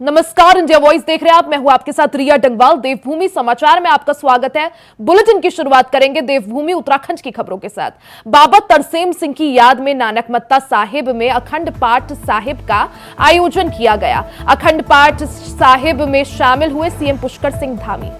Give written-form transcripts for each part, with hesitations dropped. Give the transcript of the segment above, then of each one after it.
नमस्कार, India voice देख रहे हैं आप। मैं हूं आपके साथ रिया डंगवाल। देवभूमि समाचार में आपका स्वागत है। बुलेटिन की शुरुआत करेंगे देवभूमि उत्तराखंड की खबरों के साथ। बाबा तरसेम सिंह की याद में नानकमत्ता साहिब में अखंड पाठ साहिब का आयोजन किया गया। अखंड पाठ साहिब में शामिल हुए सीएम पुष्कर सिंह धामी।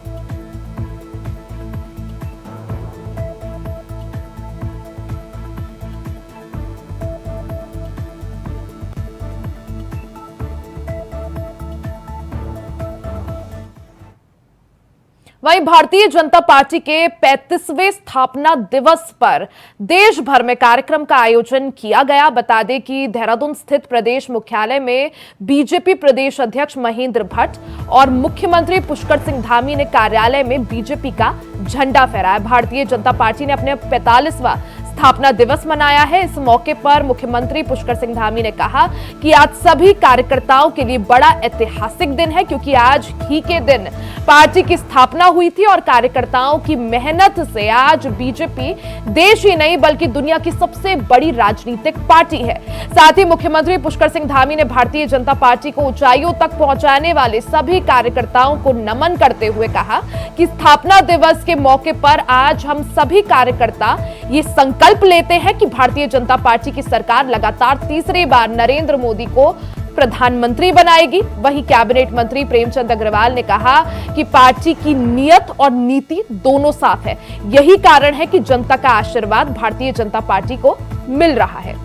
वहीं भारतीय जनता पार्टी के 35वें स्थापना दिवस पर देश भर में कार्यक्रम का आयोजन किया गया। बता दें कि देहरादून स्थित प्रदेश मुख्यालय में बीजेपी प्रदेश अध्यक्ष महेंद्र भट्ट और मुख्यमंत्री पुष्कर सिंह धामी ने कार्यालय में बीजेपी का झंडा फहराया। भारतीय जनता पार्टी ने अपने 45वां स्थापना दिवस मनाया है। इस मौके पर मुख्यमंत्री पुष्कर सिंह धामी ने कहा कि आज सभी कार्यकर्ताओं के लिए बड़ा ऐतिहासिक दिन है, क्योंकि आज ही के दिन पार्टी की स्थापना हुई थी और कार्यकर्ताओं की मेहनत से आज बीजेपी देश ही नहीं बल्कि दुनिया की सबसे बड़ी राजनीतिक पार्टी है। साथ ही मुख्यमंत्री पुष्कर सिंह धामी ने भारतीय जनता पार्टी को ऊंचाइयों तक पहुंचाने वाले सभी कार्यकर्ताओं को नमन करते हुए कहा कि स्थापना दिवस के मौके पर आज हम सभी कार्यकर्ता ये संकल्प लेते हैं कि भारतीय जनता पार्टी की सरकार लगातार तीसरी बार नरेंद्र मोदी को प्रधानमंत्री बनाएगी। वहीं कैबिनेट मंत्री प्रेमचंद अग्रवाल ने कहा कि पार्टी की नीयत और नीति दोनों साफ है। यही कारण है कि जनता का आशीर्वाद भारतीय जनता पार्टी को मिल रहा है।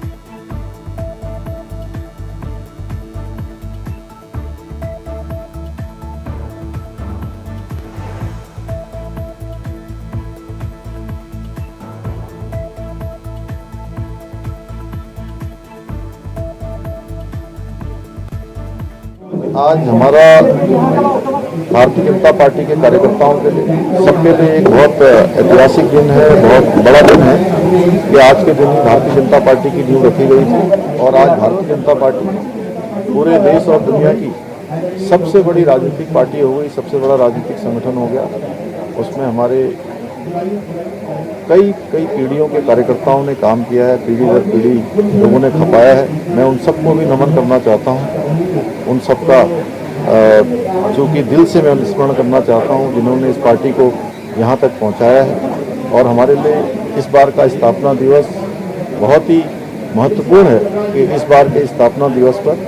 आज हमारा भारतीय जनता पार्टी के कार्यकर्ताओं के लिए सबके लिए एक बहुत ऐतिहासिक दिन है, बहुत बड़ा दिन है कि आज के दिन भारतीय जनता पार्टी की नींव रखी गई थी और आज भारतीय जनता पार्टी पूरे देश और दुनिया की सबसे बड़ी राजनीतिक पार्टी हो गई, सबसे बड़ा राजनीतिक संगठन हो गया। उसमें हमारे कई पीढ़ियों के कार्यकर्ताओं ने काम किया है, पीढ़ी दर पीढ़ी लोगों ने खपाया है। मैं उन सबको भी नमन करना चाहता हूँ, उन सबका जो कि दिल से मैं स्मरण करना चाहता हूँ जिन्होंने इस पार्टी को यहाँ तक पहुँचाया है। और हमारे लिए इस बार का स्थापना दिवस बहुत ही महत्वपूर्ण है कि इस बार के स्थापना दिवस पर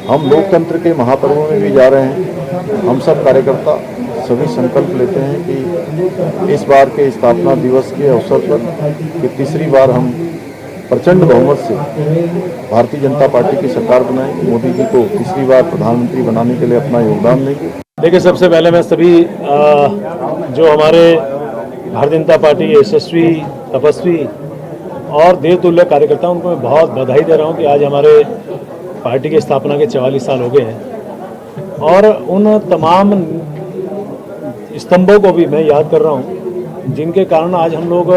हम लोकतंत्र के महापर्व में भी जा रहे हैं। हम सब कार्यकर्ता सभी संकल्प लेते हैं कि इस बार के स्थापना दिवस के अवसर पर कि तीसरी बार हम प्रचंड बहुमत से भारतीय जनता पार्टी की सरकार बनाएंगे, मोदी जी को तीसरी बार प्रधानमंत्री बनाने के लिए अपना योगदान देंगे। देखिए, सबसे पहले मैं सभी जो हमारे भारतीय जनता पार्टी के यशस्वी, तपस्वी और देवतुल्य कार्यकर्ता उनको मैं बहुत बधाई दे रहा हूँ कि आज हमारे पार्टी की स्थापना के 44 साल हो गए हैं। और उन तमाम स्तंभों को भी मैं याद कर रहा हूँ जिनके कारण आज हम लोग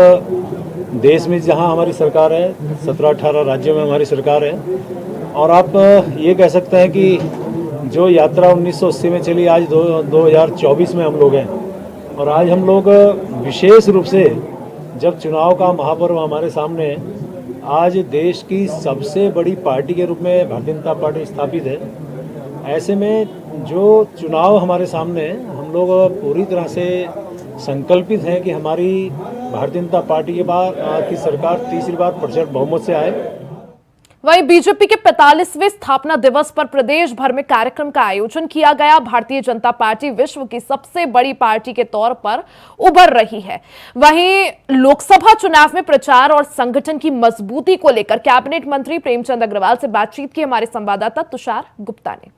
देश में जहाँ हमारी सरकार है, 17-18 राज्यों में हमारी सरकार है। और आप ये कह सकते हैं कि जो यात्रा 1980 में चली, आज 2024 में हम लोग हैं। और आज हम लोग विशेष रूप से जब चुनाव का महापर्व हमारे सामने है, आज देश की सबसे बड़ी पार्टी के रूप में भारतीय जनता पार्टी स्थापित है। ऐसे में जो चुनाव हमारे सामने है, हम लोग पूरी तरह से संकल्पित हैं कि हमारी भारतीय जनता पार्टी के बाद की सरकार तीसरी बार प्रचंड बहुमत से आए। वहीं बीजेपी के 45वें स्थापना दिवस पर प्रदेश भर में कार्यक्रम का आयोजन किया गया। भारतीय जनता पार्टी विश्व की सबसे बड़ी पार्टी के तौर पर उभर रही है। वहीं लोकसभा चुनाव में प्रचार और संगठन की मजबूती को लेकर कैबिनेट मंत्री प्रेमचंद अग्रवाल से बातचीत की हमारे संवाददाता तुषार गुप्ता ने।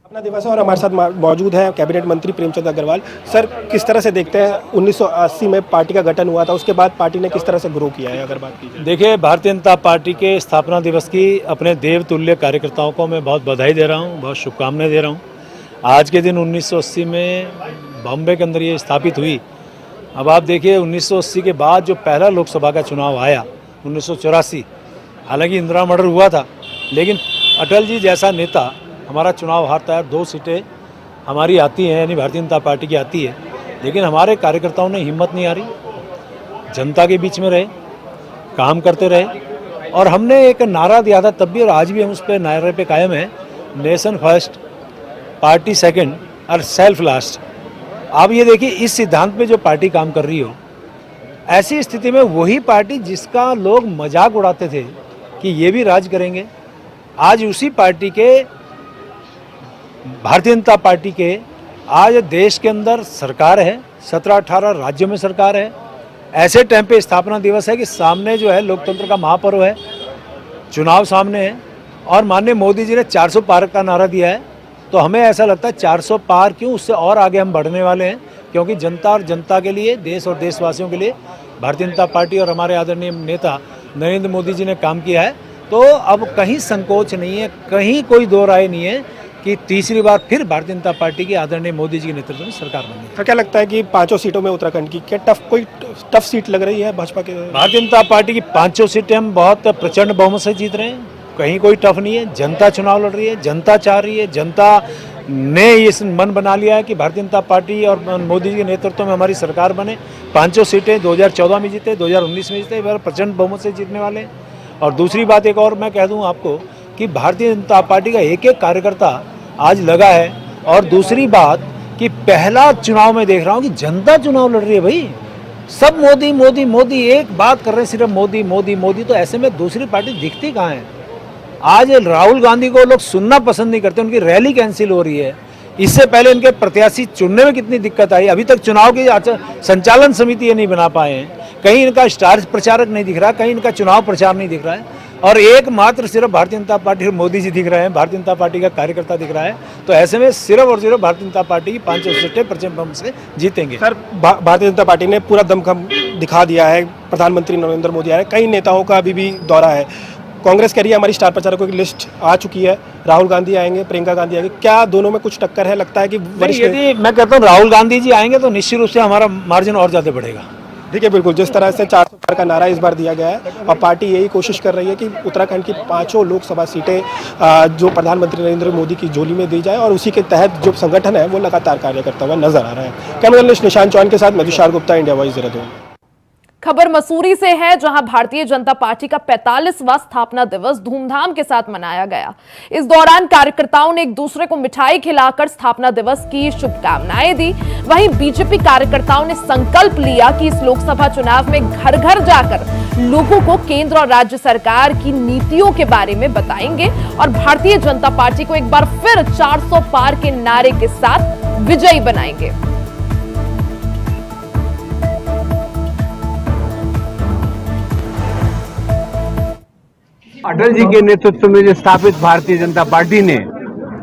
अपना दिवस है और हमारे साथ मौजूद है कैबिनेट मंत्री प्रेमचंद अग्रवाल। सर, किस तरह से देखते हैं 1980 में पार्टी का गठन हुआ था, उसके बाद पार्टी ने किस तरह से ग्रो किया है, अगर बात की जाए? देखिए, भारतीय जनता पार्टी के स्थापना दिवस की अपने देवतुल्य कार्यकर्ताओं को मैं बहुत बधाई दे रहा हूँ, बहुत शुभकामनाएं दे रहा हूँ। आज के दिन 1980 में बॉम्बे के अंदर ये स्थापित हुई। अब आप देखिए, 1980 के बाद जो पहला लोकसभा का चुनाव आया 1984, हालांकि इंदिरा मर्डर हुआ था, लेकिन अटल जी जैसा नेता हमारा चुनाव हारता है। 2 सीटें हमारी आती हैं, यानी भारतीय जनता पार्टी की आती है, लेकिन हमारे कार्यकर्ताओं ने हिम्मत नहीं हारी, जनता के बीच में रहे, काम करते रहे। और हमने एक नारा दिया था तब भी और आज भी हम उस पर नारे पे कायम हैं, नेशन फर्स्ट, पार्टी सेकंड और सेल्फ लास्ट। आप ये देखिए, इस सिद्धांत पे जो पार्टी काम कर रही हो, ऐसी स्थिति में वही पार्टी जिसका लोग मजाक उड़ाते थे कि ये भी राज करेंगे, आज उसी पार्टी के, भारतीय जनता पार्टी के, आज देश के अंदर सरकार है, 17-18 राज्यों में सरकार है। ऐसे टाइम पे स्थापना दिवस है कि सामने जो है लोकतंत्र का महापर्व है, चुनाव सामने है, और माननीय मोदी जी ने 400 पार का नारा दिया है। तो हमें ऐसा लगता है 400 पार क्यों, उससे और आगे हम बढ़ने वाले हैं, क्योंकि जनता और जनता के लिए, देश और देशवासियों के लिए भारतीय जनता पार्टी और हमारे आदरणीय नेता नरेंद्र मोदी जी ने काम किया है। तो अब कहीं संकोच नहीं है, कहीं कोई दो राय नहीं है कि तीसरी बार फिर भारतीय जनता पार्टी के आदरणीय मोदी जी के नेतृत्व में सरकार बनी। तो क्या लगता है कि 5 सीटों में उत्तराखंड की क्या कोई टफ सीट लग रही है भाजपा के? भारतीय जनता पार्टी की 5 सीटें हम बहुत प्रचंड बहुमत से जीत रहे हैं, कहीं कोई टफ नहीं है। जनता चुनाव लड़ रही है, जनता चाह रही है, जनता ने इस मन बना लिया है कि भारतीय जनता पार्टी और मोदी जी के नेतृत्व में हमारी सरकार बने। 5 सीटें 2014 में जीते, 2019 में जीते, इस प्रचंड बहुमत से जीतने वाले हैं। और दूसरी बात एक और मैं कह दूं आपको कि भारतीय जनता पार्टी का एक एक कार्यकर्ता आज लगा है। और दूसरी बात कि पहला चुनाव में देख रहा हूं कि जनता चुनाव लड़ रही है भाई, सब मोदी मोदी मोदी, एक बात कर रहे हैं सिर्फ मोदी मोदी मोदी। तो ऐसे में दूसरी पार्टी दिखती कहाँ है? आज राहुल गांधी को लोग सुनना पसंद नहीं करते, उनकी रैली कैंसिल हो रही है। इससे पहले इनके प्रत्याशी चुनने में कितनी दिक्कत आई, अभी तक चुनाव की संचालन समिति ये नहीं बना पाए हैं। कहीं इनका स्टार प्रचारक नहीं दिख रहा, कहीं इनका चुनाव प्रचार नहीं दिख रहा है, और एकमात्र सिर्फ भारतीय जनता पार्टी मोदी जी दिख रहे हैं, भारतीय जनता पार्टी का कार्यकर्ता दिख रहा है। तो ऐसे में सिर्फ और सिर्फ भारतीय जनता पार्टी की 5 सीटें प्रचंड बहुमत से जीतेंगे। सर, भारतीय जनता पार्टी ने पूरा दमखम दिखा दिया है, प्रधानमंत्री नरेंद्र मोदी आए, कई नेताओं का अभी भी दौरा है। कांग्रेस कह रही है हमारी स्टार प्रचारकों की लिस्ट आ चुकी है, राहुल गांधी आएंगे, प्रियंका गांधी आएंगे, क्या दोनों में कुछ टक्कर है? लगता है कि यदि मैं कहता हूँ राहुल गांधी जी आएंगे तो निश्चित रूप से हमारा मार्जिन और ज़्यादा बढ़ेगा। देखिए, बिल्कुल जिस तरह से 400 पार का नारा इस बार दिया गया है, और पार्टी यही कोशिश कर रही है कि उत्तराखंड की 5 लोकसभा सीटें जो प्रधानमंत्री नरेंद्र मोदी की झोली में दी जाए, और उसी के तहत जो संगठन है वो लगातार कार्य करता हुआ नजर आ रहा है। कैमरा जर्नलिस्ट निशांत चौहान के साथ मैं तुषार गुप्ता, इंडिया वॉइस, देहरादून। खबर मसूरी से है, जहां भारतीय जनता पार्टी का 45वां स्थापना दिवस धूमधाम के साथ मनाया गया। इस दौरान कार्यकर्ताओं ने एक दूसरे को मिठाई खिलाकर स्थापना दिवस की शुभकामनाएं दी। वहीं बीजेपी कार्यकर्ताओं ने संकल्प लिया कि इस लोकसभा चुनाव में घर घर जाकर लोगों को केंद्र और राज्य सरकार की नीतियों के बारे में बताएंगे और भारतीय जनता पार्टी को एक बार फिर 400 पार के नारे के साथ विजयी बनाएंगे। अटल जी के नेतृत्व में जो स्थापित भारतीय जनता पार्टी ने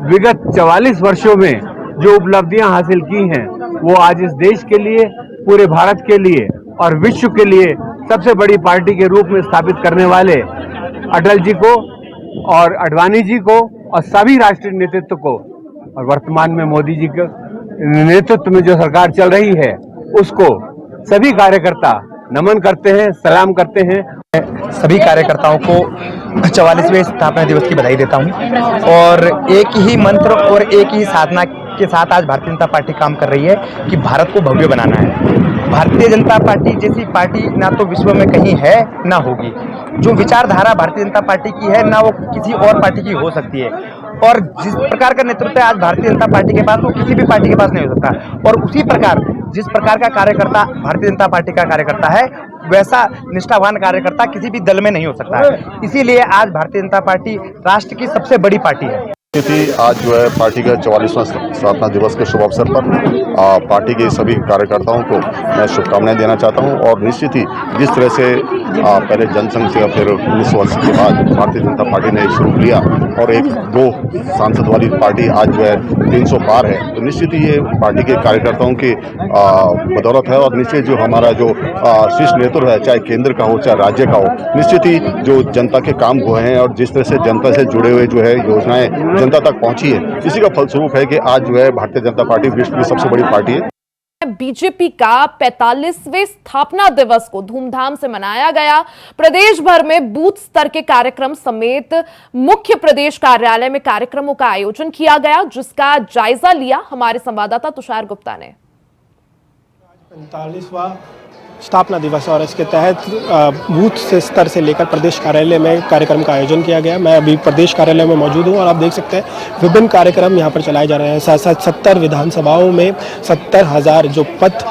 विगत 44 वर्षों में जो उपलब्धियां हासिल की हैं, वो आज इस देश के लिए, पूरे भारत के लिए और विश्व के लिए सबसे बड़ी पार्टी के रूप में स्थापित करने वाले अटल जी को और आडवाणी जी को और सभी राष्ट्रीय नेतृत्व को, और वर्तमान में मोदी जी के नेतृत्व में जो सरकार चल रही है उसको सभी कार्यकर्ता नमन करते हैं, सलाम करते हैं। सभी कार्यकर्ताओं को 44वें स्थापना दिवस की बधाई देता हूं, और एक ही मंत्र और एक ही साधना के साथ आज भारतीय जनता पार्टी काम कर रही है कि भारत को भव्य बनाना है। भारतीय जनता पार्टी जैसी पार्टी ना तो विश्व में कहीं है ना होगी। जो विचारधारा भारतीय जनता पार्टी की है ना वो किसी और पार्टी की हो सकती है, और जिस प्रकार का नेतृत्व है आज भारतीय जनता पार्टी के पास वो किसी भी पार्टी के पास नहीं हो सकता। और उसी प्रकार जिस प्रकार का कार्यकर्ता भारतीय जनता पार्टी का कार्यकर्ता है, वैसा निष्ठावान कार्यकर्ता किसी भी दल में नहीं हो सकता है। इसीलिए आज भारतीय जनता पार्टी राष्ट्र की सबसे बड़ी पार्टी है। आज जो है पार्टी का 44वां स्थापना दिवस के शुभ अवसर पर पार्टी के सभी कार्यकर्ताओं को मैं शुभकामनाएं देना चाहता हूं। और निश्चित ही जिस तरह से पहले जनसंघ से फिर 1980 के बाद भारतीय जनता पार्टी ने शुरू किया और एक 2 सांसद वाली पार्टी आज जो है 300 पार है, तो निश्चित ही ये पार्टी के कार्यकर्ताओं की बदौलत है। और निश्चित जो हमारा जो शीर्ष नेतृत्व है, चाहे केंद्र का हो चाहे राज्य का हो, निश्चित ही जो जनता के काम हुए हैं और जिस तरह से जनता से जुड़े हुए जो है योजनाएं जनता तक पहुंची है, इसी का फलस्वरूप है कि आज जो है भारतीय जनता पार्टी विश्व की सबसे बड़ी पार्टी है। बीजेपी का 45वें स्थापना दिवस को धूमधाम से मनाया गया। प्रदेश भर में बूथ स्तर के कार्यक्रम समेत मुख्य प्रदेश कार्यालय में कार्यक्रमों का आयोजन किया गया, जिसका जायजा लिया हमारे संवाददाता तुषार गुप्ता ने। 45वां स्थापना दिवस और इसके तहत बूथ से स्तर से लेकर प्रदेश कार्यालय में कार्यक्रम का आयोजन किया गया। मैं अभी प्रदेश कार्यालय में मौजूद हूँ और आप देख सकते हैं विभिन्न कार्यक्रम यहाँ पर चलाए जा रहे हैं। साथ साथ 70 विधानसभाओं में 70,000 जो पथ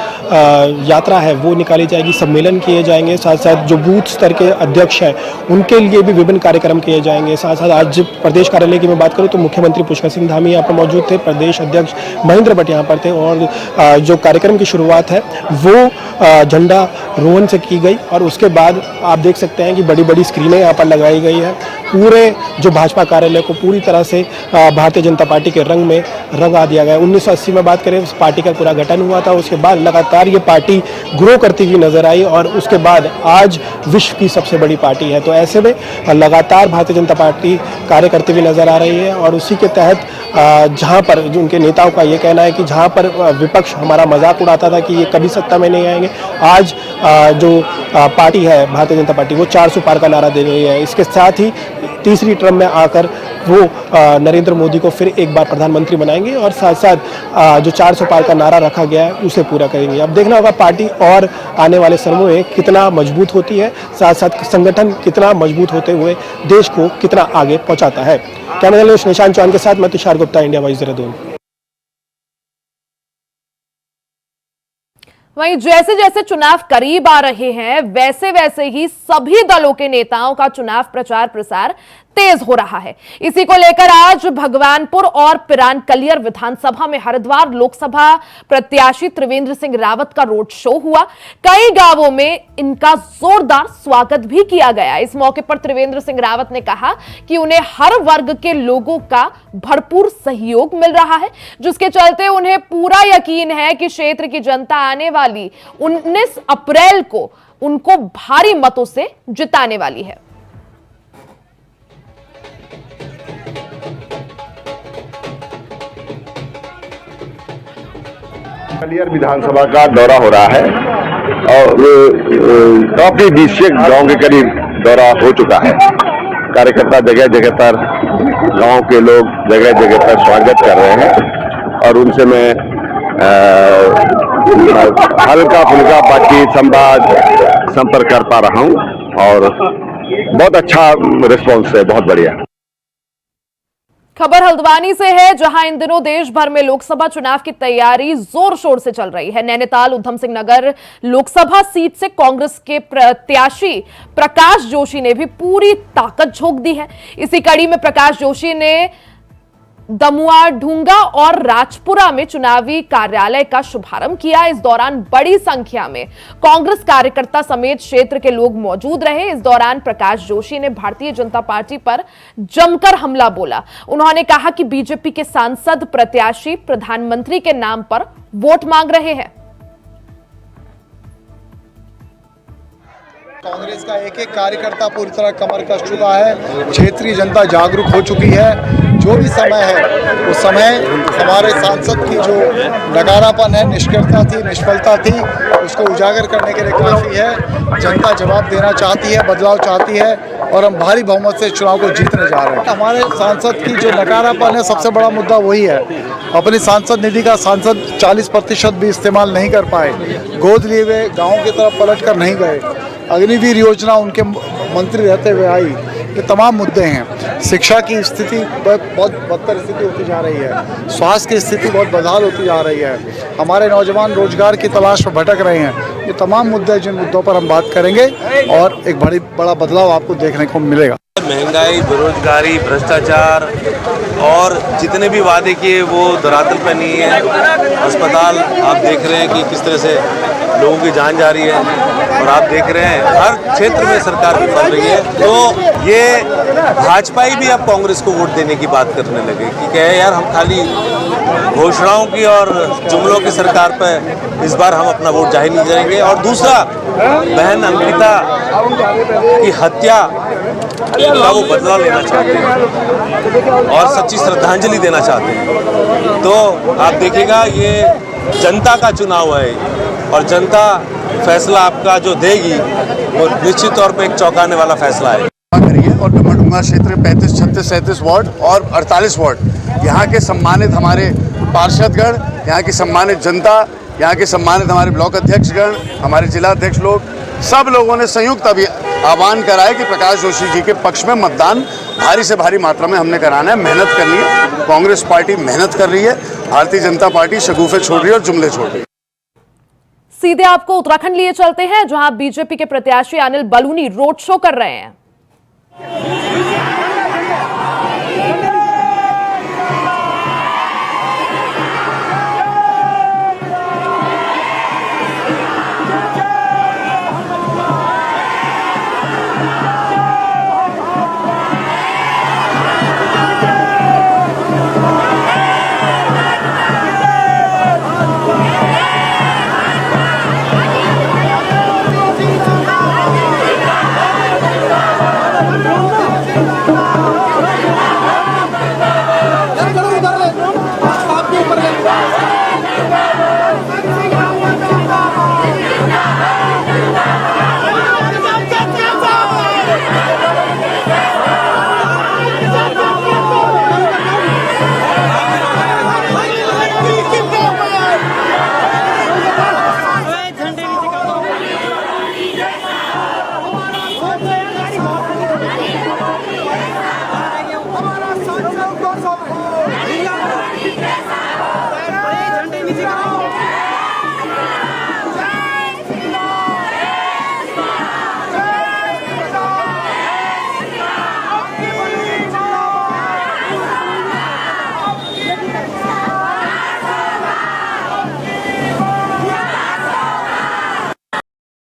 यात्रा है वो निकाली जाएगी, सम्मेलन किए जाएंगे। साथ साथ जो बूथ स्तर के अध्यक्ष हैं उनके लिए भी विभिन्न कार्यक्रम किए जाएंगे। साथ साथ आज प्रदेश कार्यालय की मैं बात करूँ तो मुख्यमंत्री पुष्कर सिंह धामी यहाँ पर मौजूद थे, प्रदेश अध्यक्ष महेंद्र भट्ट यहाँ पर थे और जो कार्यक्रम की शुरुआत है वो झंडा रोहन से की गई और उसके बाद आप देख सकते हैं कि बड़ी बड़ी स्क्रीनें यहाँ पर लगाई गई है। पूरे जो भाजपा कार्यालय को पूरी तरह से भारतीय जनता पार्टी के रंग में रंगा दिया गया। 1980 में बात करें उस पार्टी का पूरा गठन हुआ था, उसके बाद लगातार ये पार्टी ग्रो करती हुई नजर आई और उसके बाद आज विश्व की सबसे बड़ी पार्टी है। तो ऐसे में लगातार भारतीय जनता पार्टी कार्य करती हुई नजर आ रही है और उसी के तहत जहाँ पर जो उनके नेताओं का ये कहना है कि जहाँ पर विपक्ष हमारा मजाक उड़ाता था कि ये कभी सत्ता में नहीं आएंगे, आज जो पार्टी है भारतीय जनता पार्टी वो 400 पार का नारा दे रही है। इसके साथ ही तीसरी टर्म में आकर वो नरेंद्र मोदी को फिर एक बार प्रधानमंत्री बनाएंगे और साथ साथ जो 400 पार का नारा रखा गया है उसे पूरा करेंगे। अब देखना होगा पार्टी और आने वाले समय में कितना मजबूत होती है, साथ साथ संगठन कितना मजबूत होते हुए देश को कितना आगे पहुंचाता है। कैमरा जर्नलिस्ट निशांत चौहान के साथ मैं तुषार गुप्ता, इंडिया वॉइस देहरादून। वहीं जैसे जैसे चुनाव करीब आ रहे हैं वैसे वैसे ही सभी दलों के नेताओं का चुनाव प्रचार प्रसार तेज हो रहा है। इसी को लेकर आज भगवानपुर और पिरानकलियर विधानसभा में हरिद्वार लोकसभा प्रत्याशी त्रिवेंद्र सिंह रावत का रोड शो हुआ। कई गांवों में इनका जोरदार स्वागत भी किया गया। इस मौके पर त्रिवेंद्र सिंह रावत ने कहा कि उन्हें हर वर्ग के लोगों का भरपूर सहयोग मिल रहा है, जिसके चलते उन्हें पूरा यकीन है कि क्षेत्र की जनता आने वाली 19 अप्रैल को उनको भारी मतों से जिताने वाली है। कलियर विधानसभा का दौरा हो रहा है और काफी 20 गांव के करीब दौरा हो चुका है। कार्यकर्ता जगह जगह पर, गांव के लोग जगह जगह पर स्वागत कर रहे हैं और उनसे मैं हल्का फुल्का बातचीत संपर्क कर पा रहा हूं और बहुत अच्छा रिस्पॉन्स है, बहुत बढ़िया। खबर हल्द्वानी से है, जहां इन दिनों देश भर में लोकसभा चुनाव की तैयारी जोर शोर से चल रही है। नैनीताल उधम सिंह नगर लोकसभा सीट से कांग्रेस के प्रत्याशी प्रकाश जोशी ने भी पूरी ताकत झोंक दी है। इसी कड़ी में प्रकाश जोशी ने दमुआ, ढूंगा और राजपुरा में चुनावी कार्यालय का शुभारंभ किया। इस दौरान बड़ी संख्या में कांग्रेस कार्यकर्ता समेत क्षेत्र के लोग मौजूद रहे। इस दौरान प्रकाश जोशी ने भारतीय जनता पार्टी पर जमकर हमला बोला। उन्होंने कहा कि बीजेपी के सांसद प्रत्याशी प्रधानमंत्री के नाम पर वोट मांग रहे हैं। कांग्रेस का एक एक कार्यकर्ता पूरी तरह कमर कस चुका है, क्षेत्रीय जनता जागरूक हो चुकी है। जो भी समय है उस समय हमारे सांसद की जो नकारापन है, निष्क्रियता थी, निष्फलता थी, उसको उजागर करने के लिए काफ़ी है। जनता जवाब देना चाहती है, बदलाव चाहती है और हम भारी बहुमत से चुनाव को जीतने जा रहे हैं। हमारे सांसद की जो नकारापन है, सबसे बड़ा मुद्दा वही है। अपनी सांसद निधि का सांसद 40% भी इस्तेमाल नहीं कर पाए, गोद लिए हुए गाँव की तरफ पलट कर नहीं गए। अग्निवीर योजना उनके मंत्री रहते हुए आई। ये तमाम मुद्दे हैं। शिक्षा की स्थिति बहुत बदतर स्थिति होती जा रही है, स्वास्थ्य की स्थिति बहुत बदहाल होती जा रही है, हमारे नौजवान रोजगार की तलाश में भटक रहे हैं। ये तमाम मुद्दे हैं जिन मुद्दों पर हम बात करेंगे और एक बड़ा बदलाव आपको देखने को मिलेगा। महंगाई, बेरोजगारी, भ्रष्टाचार और जितने भी वादे किए वो धरातल पर नहीं है। अस्पताल आप देख रहे हैं कि किस तरह से लोगों की जान जा रही है और आप देख रहे हैं हर क्षेत्र में सरकार विफल रही है। तो ये भाजपा भी अब कांग्रेस को वोट देने की बात करने लगे कि कहे यार हम खाली घोषणाओं की और जुमलों की सरकार पर इस बार हम अपना वोट जाहिर नहीं करेंगे। और दूसरा, बहन अंकिता की हत्या का वो बदला लेना चाहते हैं और सच्ची श्रद्धांजलि देना चाहते हैं। तो आप देखिएगा ये जनता का चुनाव है और जनता फैसला आपका जो देगी वो निश्चित तौर पे एक चौंकाने वाला फैसला है। और डुमरडुंगा क्षेत्र 35, 36, 37 वार्ड और 48 वार्ड यहाँ के सम्मानित हमारे पार्षदगण, यहाँ की सम्मानित जनता यहाँ के सम्मानित हमारे ब्लॉक अध्यक्षगण, हमारे जिला अध्यक्ष लोग, सब लोगों ने संयुक्त अभी आह्वान करा है कि प्रकाश जोशी जी के पक्ष में मतदान भारी से भारी मात्रा में हमने कराना है, मेहनत करनी है। कांग्रेस पार्टी मेहनत कर रही है, भारतीय जनता पार्टी शगुफे छोड़ रही है और जुमले छोड़ रही है। सीधे आपको उत्तराखंड लिए चलते हैं, जहां बीजेपी के प्रत्याशी अनिल बलूनी रोड शो कर रहे हैं।